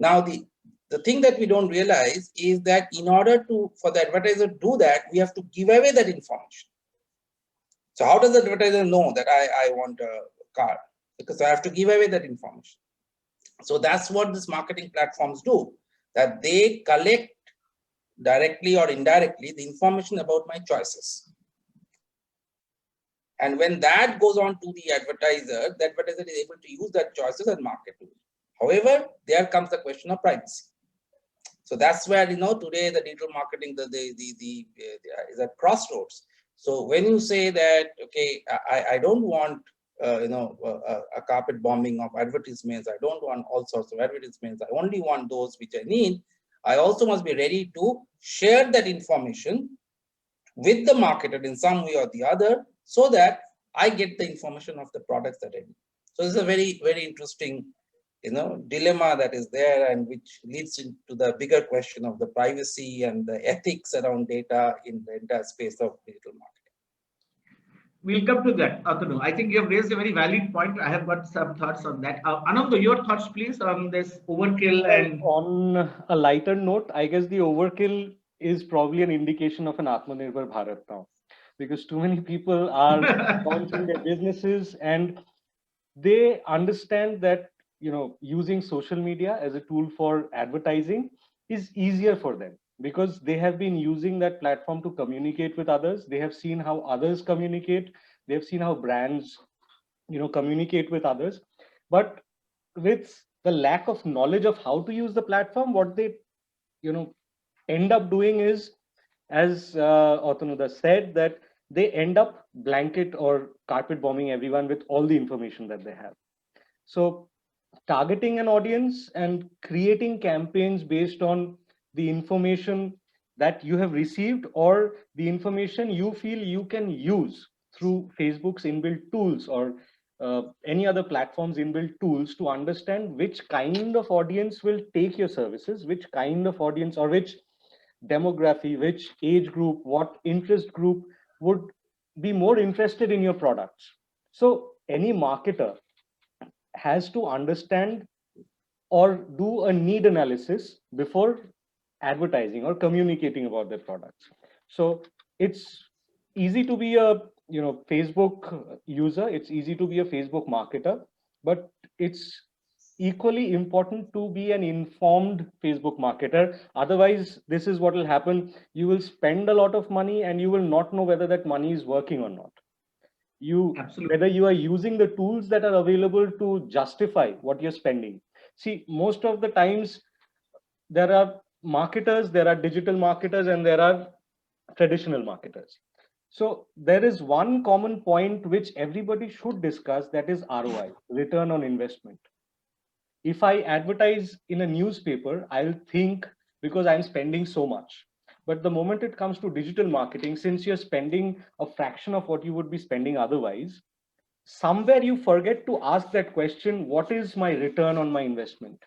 Now, the thing that we don't realize is that in order for the advertiser to do that, we have to give away that information. So how does the advertiser know that I want a car? Because I have to give away that information. So that's what these marketing platforms do, that they collect directly or indirectly the information about my choices. And when that goes on to the advertiser is able to use that choices and market to it. However, there comes the question of privacy. So that's where, today the digital marketing is at crossroads. So when you say that, okay, I don't want a carpet bombing of advertisements, I don't want all sorts of advertisements, I only want those which I need, I also must be ready to share that information with the marketer in some way or the other, so that I get the information of the products that I need. So it's a very, very interesting dilemma that is there, and which leads into the bigger question of the privacy and the ethics around data in the entire space of digital marketing. We'll come to that, Atanu. I think you have raised a very valid point. I have got some thoughts on that. Ananda, your thoughts, please, on this overkill and. On a lighter note, I guess the overkill is probably an indication of an Atmanirbhar Bharat now, because too many people are launching their businesses and they understand that using social media as a tool for advertising is easier for them, because they have been using that platform to communicate with others. They have seen how others communicate. They have seen how brands communicate with others. But with the lack of knowledge of how to use the platform, what they end up doing is, as Atanuda said, that they end up blanket or carpet bombing everyone with all the information that they have. So targeting an audience and creating campaigns based on the information that you have received or the information you feel you can use through Facebook's inbuilt tools or any other platform's inbuilt tools to understand which kind of audience will take your services, which kind of audience or which demography, which age group, what interest group would be more interested in your products. So any marketer has to understand or do a need analysis before advertising or communicating about their products. So it's easy to be a Facebook user, it's easy to be a Facebook marketer, but it's equally important to be an informed Facebook marketer. Otherwise, this is what will happen. You will spend a lot of money and you will not know whether that money is working or not. Whether you are using the tools that are available to justify what you're spending. See, most of the times there are marketers, there are digital marketers, and there are traditional marketers. So there is one common point which everybody should discuss, that is ROI, return on investment. If I advertise in a newspaper, I'll think, because I'm spending so much. But the moment it comes to digital marketing, since you're spending a fraction of what you would be spending otherwise, somewhere you forget to ask that question, what is my return on my investment?